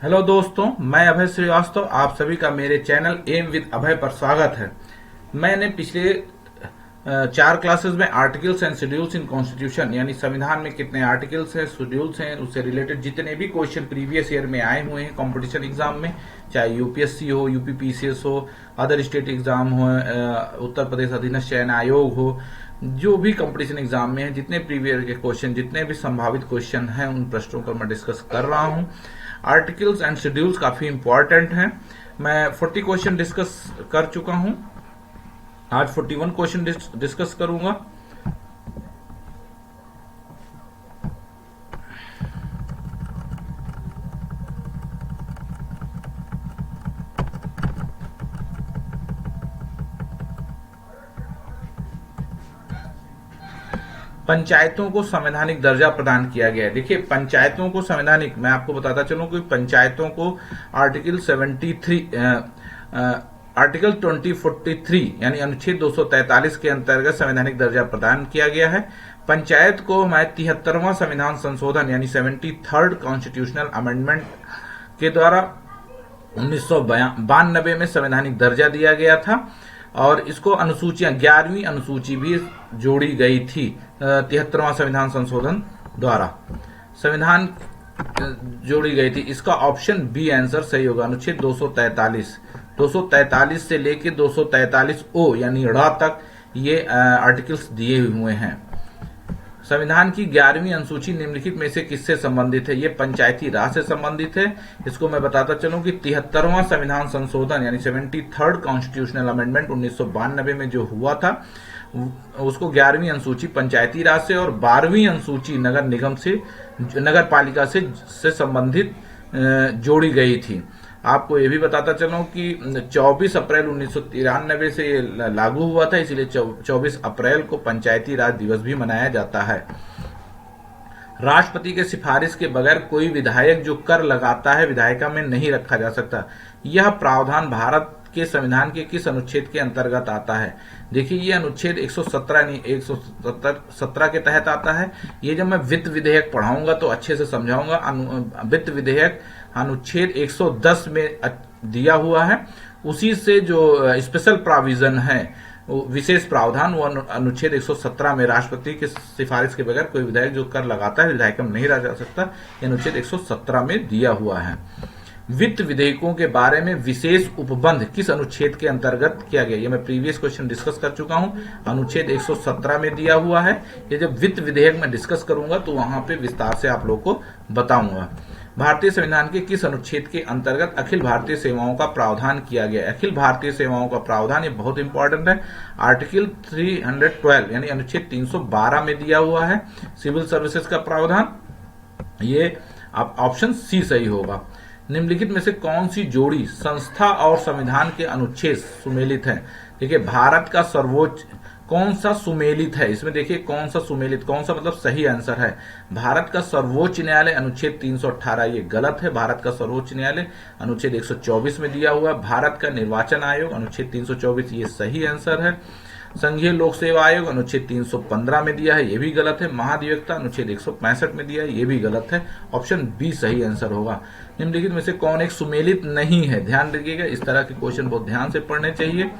Hello दोस्तों, मैं अभय श्रीवास्तव। आप सभी का मेरे चैनल एम विद अभय पर स्वागत है। मैंने पिछले 4 क्लासेस में articles and schedules in constitution यानी संविधान में कितने आर्टिकल्स हैं, शेड्यूल्स हैं, उससे रिलेटेड जितने भी क्वेश्चन प्रीवियस ईयर में आए हुए हैं कंपटीशन एग्जाम में, चाहे यूपीएससी हो, यूपीपीसीएस हो, अदर स्टेट एग्जाम हो, उत्तर प्रदेश अधीनस्थ चयन आयोग हो, जो भी कंपटीशन एग्जाम में है, जितने प्रीवियस के क्वेश्चन, जितने भी संभावित क्वेश्चन हैं, उन प्रश्नों पर मैं डिस्कस कर रहा हूं। आर्टिकल्स एंड शेड्यूल्स काफी इंपॉर्टेंट हैं। मैं 40 क्वेश्चन डिस्कस कर चुका हूं। आज 41 क्वेश्चन डिस्कस करूंगा। पंचायतों को संवैधानिक दर्जा प्रदान किया गया है। देखिए, पंचायतों को संवैधानिक, मैं आपको बताता चलूं कि पंचायतों को आर्टिकल 2043 यानी अनुच्छेद 243 के अंतर्गत संवैधानिक दर्जा प्रदान किया गया है। पंचायत को हमारे 73वां संविधान संशोधन यानी 73rd कॉन्स्टिट्यूशनल अमेंडमेंट के द्वारा 1992 में संवैधानिक दर्जा दिया गया था और इसको अनुसूचियां 11वीं अनुसूची भी जोड़ी गई थी 73वां संविधान संशोधन द्वारा संविधान जोड़ी गई थी। इसका ऑप्शन बी आंसर सही होगा। अनुच्छेद 243 से लेके 243 ओ यानी ड़ तक ये आर्टिकल्स दिए हुए हैं। संविधान की 11वीं अनुसूची निम्नलिखित में से किससे संबंधित है? ये पंचायती राज से संबंधित है। इसको मैं बताता चलूं कि 73वां संविधान संशोधन यानी 73rd कॉन्स्टिट्यूशनल अमेंडमेंट 1992 में जो हुआ था, उसको 11वीं अनुसूची पंचायती राज से और 12वीं अनुसूची नगर निगम से, नगर पालिका से संबंधित जोड़ी गई थी। आपको ये भी बताता चलूं कि 24 अप्रैल 1993 से ये लागू हुआ था, इसलिए 24 अप्रैल को पंचायती राज दिवस भी मनाया जाता है। राष्ट्रपति के सिफारिश के बगैर कोई विधायक जो कर लगाता है विधायिका में नहीं रखा जा सकता। यह प्रावधान भारत के संविधान के किस अनुच्छेद के अंतर्गत आता है? देखिए, ये अनुच्छेद 117 नहीं 117 के तहत आता है। ये जब मैं वित्त विधेयक पढ़ाऊंगा तो अच्छे से समझाऊंगा। वित्त विधेयक अनुच्छेद 110 में दिया हुआ है। उसी से जो स्पेशल प्रोविजन है, विशेष प्रावधान, वो अनुच्छेद 117 में राष्ट्रपति के सिफारिश के बगैर कोई विधायक जो कर लगाता है विधायिका में नहीं रह जा सकता, ये अनुच्छेद 117 में दिया हुआ है। वित्त विधेयकों के बारे में विशेष उपबंध किस अनुच्छेद के अंतर्गत किया गया? ये मैं प्रीवियस क्वेश्चन डिस्कस कर चुका हूं। अनुच्छेद 117 में दिया हुआ है। ये जब वित्त विधेयक में डिस्कस करूंगा तो वहां पे विस्तार से आप लोग को बताऊंगा। भारतीय संविधान के किस अनुच्छेद के अंतर्गत अखिल भारतीय सेवाओं का प्रावधान किया गया? अखिल भारतीय सेवाओं का प्रावधान, ये बहुत इंपॉर्टेंट है। आर्टिकल 312 यानी अनुच्छेद 312 में दिया हुआ है सिविल सर्विसेज का प्रावधान। ये ऑप्शन सी सही होगा। निम्नलिखित में से कौन सी जोड़ी संस्था और संविधान के अनुच्छेद सुमेलित है? देखिए, भारत का सर्वोच्च कौन सा सुमेलित है? इसमें देखिए कौन सा सुमेलित, कौन सा मतलब सही आंसर है। भारत का सर्वोच्च न्यायालय अनुच्छेद 318, ये गलत है। भारत का सर्वोच्च न्यायालय अनुच्छेद 124 में दिया हुआ है। भारत का निर्वाचन आयोग अनुच्छेद 324, ये सही आंसर है। संघीय लोक सेवा आयोग अनुच्छेद 315 में दिया है, ये भी गलत है। महाधिवक्ता अनुच्छेद 165 में दिया है, ये भी गलत है। ऑप्शन बी सही आंसर होगा। निम्नलिखित में से कौन एक सुमेलित नहीं है? ध्यान रखिएगा, इस तरह के क्वेश्चन बहुत ध्यान से पढ़ने चाहिए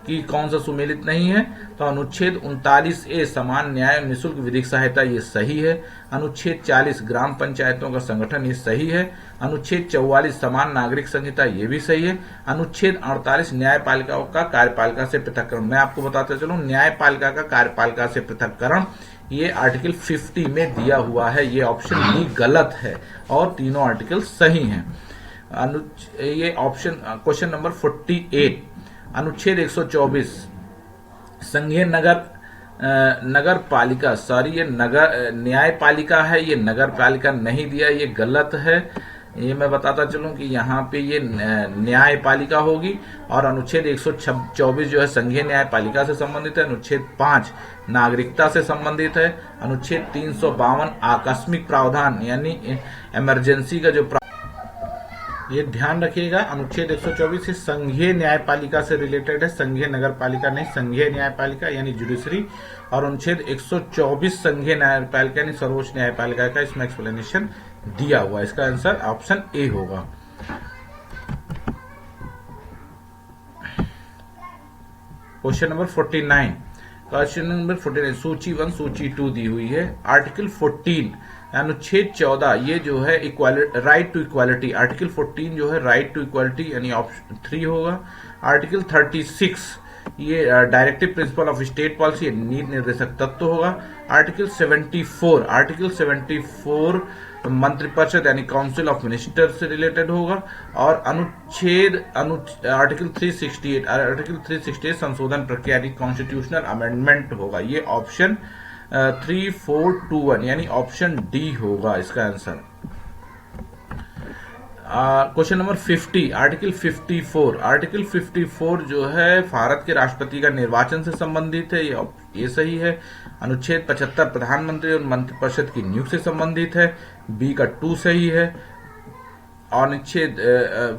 कि कौन सा सुमेलित नहीं है। तो अनुच्छेद 39A समान न्याय निःशुल्क विधिक सहायता, ये सही है। अनुच्छेद 40 ग्राम पंचायतों का संगठन, ये सही है। अनुच्छेद 44 समान नागरिक संहिता, ये भी सही है। अनुच्छेद 48 न्यायपालिकाओं का कार्यपालिका से पृथक्करण, मैं आपको बताता चलूं न्यायपालिका का कार्यपालिका से पृथक्करण ये आर्टिकल 50 में दिया हुआ है। ये ऑप्शन बी गलत है और तीनों आर्टिकल सही हैं। ये ऑप्शन क्वेश्चन नंबर 48 अनुच्छेद 124 संघीय नगर पालिका, सॉरी ये नगर न्यायपालिका है, ये नगर पालिका नहीं दिया, ये गलत है। ये मैं बताता चलूं कि यहाँ पे ये न्यायपालिका होगी। और अनुच्छेद 124 जो है संघीय न्यायपालिका से संबंधित है। अनुच्छेद 5 नागरिकता से संबंधित है। अनुच्छेद 352 आकस्मिक प्रावधान यानी इमरजेंसी का जो ये ध्यान रखिएगा, अनुच्छेद 124 इस संघीय न्यायपालिका से रिलेटेड है, संघीय नगर पालिका नहीं, संघीय न्यायपालिका यानी जुडिशरी। और अनुच्छेद 124 संघीय न्यायपालिका यानी सर्वोच्च न्यायपालिका का इसमें एक्सप्लेनेशन दिया हुआ है। इसका आंसर ऑप्शन ए होगा। क्वेश्चन नंबर 49, क्वेश्चन नंबर 49 सूची 1 सूची 2 दी हुई है। आर्टिकल 14 अनुच्छेद 14 ये जो है राइट टू इक्वालिटी, आर्टिकल 14 जो है राइट टू इक्वालिटी यानी ऑप्शन 3 होगा। आर्टिकल 36 ये directive principle of state policy नीति निर्देशक तत्व होगा। आर्टिकल 74 मंत्रिपरिषद यानी काउंसिल ऑफ मिनिस्टर से रिलेटेड होगा। और आर्टिकल 368 संशोधन प्रक्रिया यानी कॉन्स्टिट्यूशनल अमेंडमेंट होगा। ये ऑप्शन 3421 यानी ऑप्शन डी होगा इसका आंसर। क्वेश्चन नंबर 50, आर्टिकल 54 जो है भारत के राष्ट्रपति का निर्वाचन से संबंधित है, ये सही है। अनुच्छेद 75 प्रधानमंत्री और मंत्रिपरिषद की नियुक्ति से संबंधित है, बी का 2 सही है। और अनुच्छेद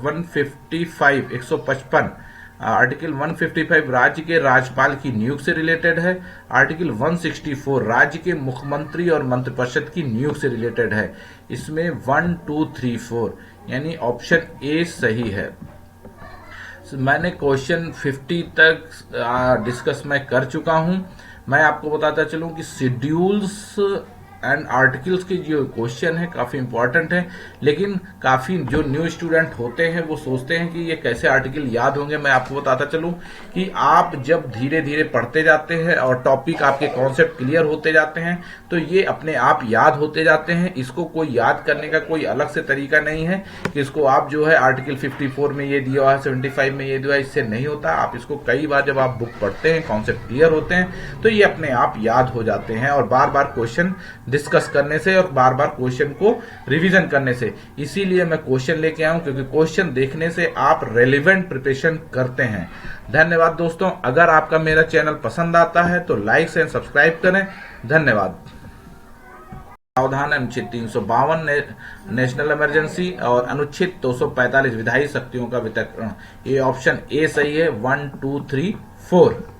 155 आर्टिकल 155 राज्य के राज्यपाल की नियुक्ति से रिलेटेड है। आर्टिकल 164 राज्य के मुख्यमंत्री और मंत्रिपरिषद की नियुक्ति से रिलेटेड है। इसमें 1, 2, 3, 4 यानी ऑप्शन ए सही है। मैंने क्वेश्चन 50 तक डिस्कस मैं कर चुका हूं। मैं आपको बताता चलूं कि शेड्यूल्स एंड आर्टिकल्स के जो क्वेश्चन है काफी इंपॉर्टेंट है, लेकिन काफी जो न्यू स्टूडेंट होते हैं वो सोचते हैं कि ये कैसे आर्टिकल याद होंगे। मैं आपको बताता चलूं कि आप जब धीरे धीरे पढ़ते जाते हैं और टॉपिक आपके कॉन्सेप्ट क्लियर होते जाते हैं तो ये अपने आप याद होते जाते हैं। इसको कोई याद करने का कोई अलग से तरीका नहीं है कि इसको आप जो है आर्टिकल 54 में ये दिया हुआ है, 75 में ये दिया है, इससे नहीं होता। आप इसको कई बार जब आप बुक पढ़ते हैं, कॉन्सेप्ट क्लियर होते हैं तो ये अपने आप याद हो जाते हैं। और बार बार क्वेश्चन डिस्कस करने से और बार बार क्वेश्चन को रिवीजन करने से, इसीलिए मैं क्वेश्चन लेके आया हूं क्योंकि क्वेश्चन देखने से आप रेलेवेंट प्रिपरेशन करते हैं। धन्यवाद दोस्तों। अगर आपका मेरा चैनल पसंद आता है तो लाइक एंड सब्सक्राइब करें। धन्यवाद। प्रावधान अनुच्छेद 352 नेशनल इमरजेंसी और अनुच्छेद 245 विधायी शक्तियों का वितरण, ये ऑप्शन ए सही है। 1, 2, 3, 4।